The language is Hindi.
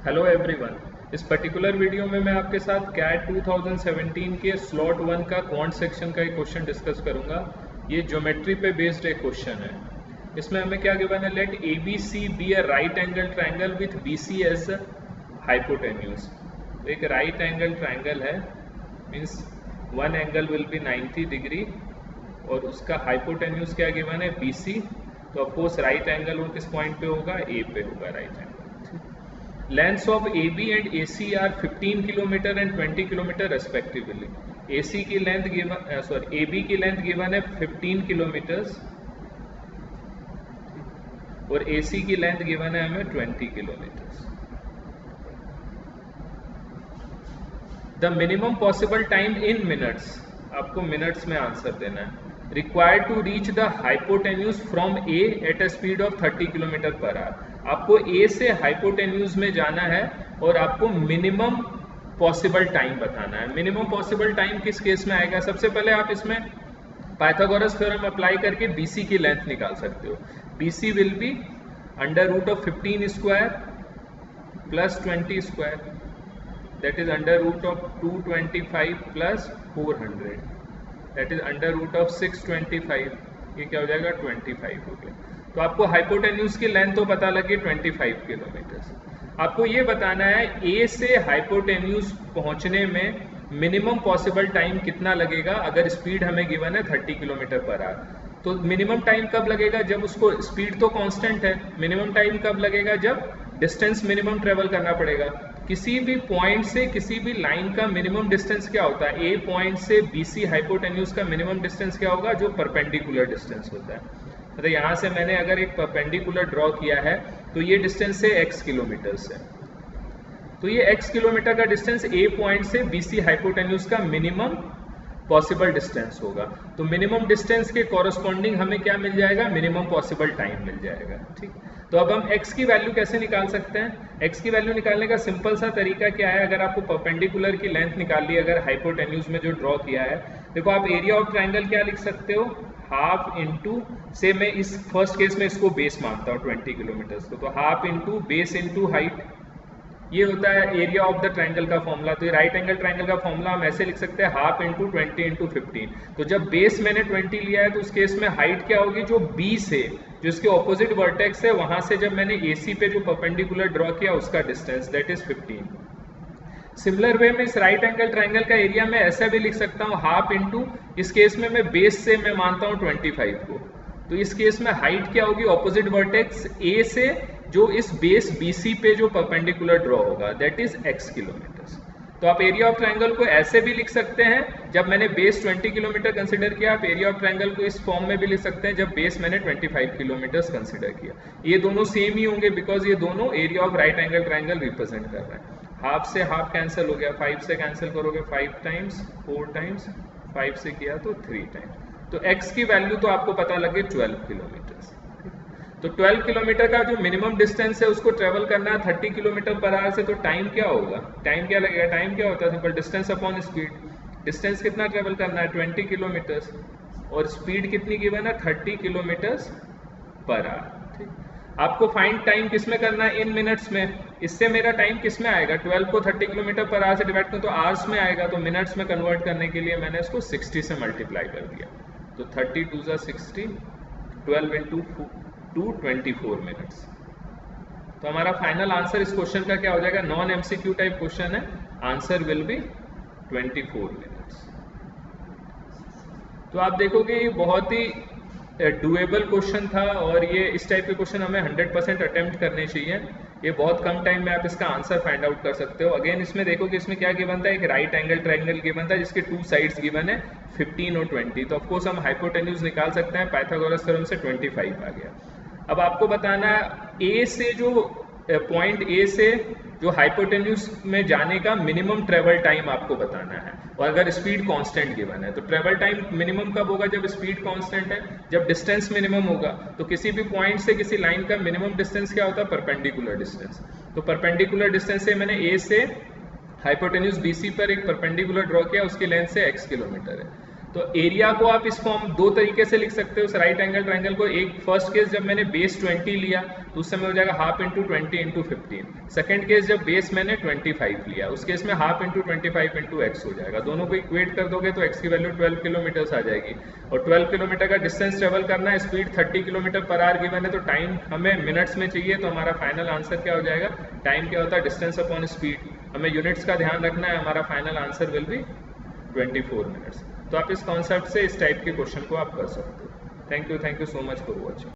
Hello everyone. इस पर्टिकुलर वीडियो में मैं आपके साथ कैट 2017 के स्लॉट 1 का क्वांट सेक्शन का एक क्वेश्चन डिस्कस करूंगा। ये ज्योमेट्री पे बेस्ड एक क्वेश्चन है। इसमें हमें क्या गिवन है, let A B C be a right angle triangle with B C as hypotenuse. एक राइट एंगल ट्राइंगल है, means one angle will be 90 degree और उसका हाइपोटेन्यूज क्या गिवन है, बी सी। तो ऑफकोर्स राइट एंगल वो किस पॉइंट पे होगा, ए पे होगा right angle. Lengths of AB and AC are 15 kilometre and 20 kilometre respectively. AC की लेंथ गिवन AB की लेंथ गिवन है 15 किलोमीटर्स और AC की लेंथ गिवन है हमें 20 kilometres. The minimum possible time in minutes, आपको मिनट्स में आंसर देना है। Required to reach the hypotenuse from A at a speed of 30 kilometre per hour. आपको ए से हाइपोटेन्यूज में जाना है और आपको मिनिमम पॉसिबल टाइम बताना है। मिनिमम पॉसिबल टाइम किस केस में आएगा, सबसे पहले आप इसमें पाइथागोरस थ्योरम अप्लाई करके बीसी की लेंथ निकाल सकते हो। BC will be under root of 15 square plus 20 square, that is under root of 225 plus 400, that is under root of 625। ये क्या हो जाएगा, 25 हो गया। तो आपको हाइपोटेन्यूज की लेंथ तो पता लगी 25 किलोमीटर। आपको ये बताना है ए से हाइपोटेन्यूज पहुंचने में मिनिमम पॉसिबल टाइम कितना लगेगा। अगर स्पीड हमें गिवन है 30 किलोमीटर पर आवर, तो मिनिमम टाइम कब लगेगा, जब उसको स्पीड तो कांस्टेंट है। मिनिमम टाइम कब लगेगा, जब डिस्टेंस मिनिमम ट्रेवल करना पड़ेगा। किसी भी पॉइंट से किसी भी लाइन का मिनिमम डिस्टेंस क्या होता है, ए पॉइंट से बीसी हाइपोटेन्यूज का मिनिमम डिस्टेंस क्या होगा, जो परपेंडिकुलर डिस्टेंस होता है। मतलब यहाँ से मैंने अगर एक परपेंडिकुलर ड्रॉ किया है तो ये डिस्टेंस है x किलोमीटर्स है, तो ये x किलोमीटर का डिस्टेंस ए पॉइंट से बीसी हाइपोटेन्यूज का मिनिमम पॉसिबल डिस्टेंस होगा। तो मिनिमम डिस्टेंस के कॉरस्पॉन्डिंग हमें क्या मिल जाएगा, मिनिमम पॉसिबल टाइम मिल जाएगा। ठीक, तो अब हम x की वैल्यू कैसे निकाल सकते हैं। x की वैल्यू निकालने का सिंपल सा तरीका क्या है, अगर आपको परपेंडिकुलर की लेंथ निकाल ली, अगर हाइपोटेन्यूज में जो ड्रॉ किया है, देखो आप एरिया ऑफ ट्राइंगल क्या लिख सकते हो, हाफ इंटू से, मैं इस फर्स्ट केस में इसको बेस मानता हूँ 20 किलोमीटर्स को, तो half into base into height, ये होता है एरिया ऑफ द ट्राइंगल का फॉर्मूला। तो ये राइट एंगल ट्राइंगल का फॉर्मूला हम ऐसे लिख सकते हैं, हाफ इंटू 20 इंटू 15। तो जब बेस मैंने 20 लिया है तो उस केस में हाइट क्या होगी, जो बी से, जो इसके ऑपोजिट वर्टेक्स है, वहां से जब मैंने एसी पे जो परपेंडिकुलर ड्रॉ किया उसका distance, that is 15। Similar way में इस राइट एंगल ट्राइंगल का एरिया में ऐसा भी लिख सकता हूँ, हाफ इंटू, इस केस में मैं बेस से मैं मानता हूँ 25 को, तो इस केस में हाइट क्या होगी, ऑपोजिट वर्टेक्स ए से जो इस बेस बीसी पे जो परपेंडिकुलर ड्रॉ होगा, दैट इज x किलोमीटर्स। तो आप एरिया ऑफ ट्राइंगल को ऐसे भी लिख सकते हैं, जब मैंने बेस 20 किलोमीटर कंसिडर किया, आप एरिया ऑफ ट्राइंगल को इस फॉर्म में भी लिख सकते हैं जब बेस मैंने 25 किलोमीटर्स कंसिडर किया। ये दोनों सेम ही होंगे बिकॉज ये दोनों area of right angle triangle represent कर रहे हैं। हाफ से हाफ कैंसिल हो गया, 5 से कैंसिल करोगे 5 टाइम्स, 4 टाइम्स, 5 से किया तो 3 टाइम्स। तो x की वैल्यू तो आपको पता लगे 12 किलोमीटर। तो 12 किलोमीटर का जो मिनिमम डिस्टेंस है उसको ट्रेवल करना है 30 किलोमीटर पर आवर से, तो टाइम क्या होगा, टाइम क्या लगेगा, टाइम क्या होता है, simple distance upon speed. Distance कितना ट्रेवल करना है, 20 किलोमीटर्स, और स्पीड कितनी गिवन है, 30 किलोमीटर्स पर आवर। ठीक, आपको फाइंड टाइम किस में करना है, इन मिनट्स में। इससे मेरा टाइम किस में आएगा, 12 को 30 किलोमीटर पर आवर से डिवाइड करूँ तो आवर्स में आएगा, तो मिनट्स में कन्वर्ट करने के लिए मैंने इसको 60 से मल्टीप्लाई कर दिया। तो 30 2 60, 12 इंटू 24 मिनट्स। तो हमारा फाइनल आंसर इस क्वेश्चन का क्या हो जाएगा, नॉन एमसीक्यू टाइप क्वेश्चन है, आंसर विल बी 24 मिनट्स। तो आप देखोगे ये बहुत ही डुएबल क्वेश्चन था और ये इस टाइप के क्वेश्चन हमें 100% अटेम्प्ट करने चाहिए। ये बहुत कम टाइम में आप इसका आंसर फाइंड आउट कर सकते हो। अगेन इसमें देखोगे इसमें क्या गिवन था, एक राइट एंगल ट्रायंगल गिवन था जिसके 2 साइड्स गिवन है 15 और 20। तो ऑफकोर्स हम हाइपोटेन्यूज निकाल सकते हैं, पाइथागोरस थ्योरम से 25 आ गया। अब आपको बताना है ए से जो पॉइंट ए से जो हाइपोटेन्यूज में जाने का मिनिमम ट्रेवल टाइम आपको बताना है, और अगर स्पीड कांस्टेंट गिवन है तो ट्रेवल टाइम मिनिमम कब होगा, जब स्पीड कांस्टेंट है, जब डिस्टेंस मिनिमम होगा। तो किसी भी पॉइंट से किसी लाइन का मिनिमम डिस्टेंस क्या होता है, परपेंडिकुलर डिस्टेंस। तो परपेंडिकुलर डिस्टेंस से मैंने ए से हाइपोटेन्यूज बीसी पर एक परपेंडिकुलर ड्रॉ किया, उसकी लेंथ से x किलोमीटर है। तो एरिया को आप इस फॉर्म दो तरीके से लिख सकते हो उस राइट एंगल ट्रायंगल को। एक फर्स्ट केस जब मैंने बेस 20 लिया तो उस समय हो जाएगा half into 20 into 15। Second case जब बेस मैंने 25 लिया उस केस में हाफ इंटू 25 इंटू एक्स हो जाएगा। दोनों को इक्वेट कर दोगे तो एक्स की वैल्यू 12 किलोमीटर आ जाएगी। और 12 किलोमीटर का डिस्टेंस ट्रेवल करना है, speed 30 kilometre per our given है, तो टाइम हमें मिनट्स में चाहिए। तो हमारा फाइनल आंसर क्या हो जाएगा, टाइम क्या होता है, डिस्टेंस अपॉन स्पीड। हमें यूनिट्स का ध्यान रखना है, हमारा final answer will be 24 minutes. तो आप इस कॉन्सेप्ट से इस टाइप के क्वेश्चन को आप कर सकते हो। Thank you so much for watching.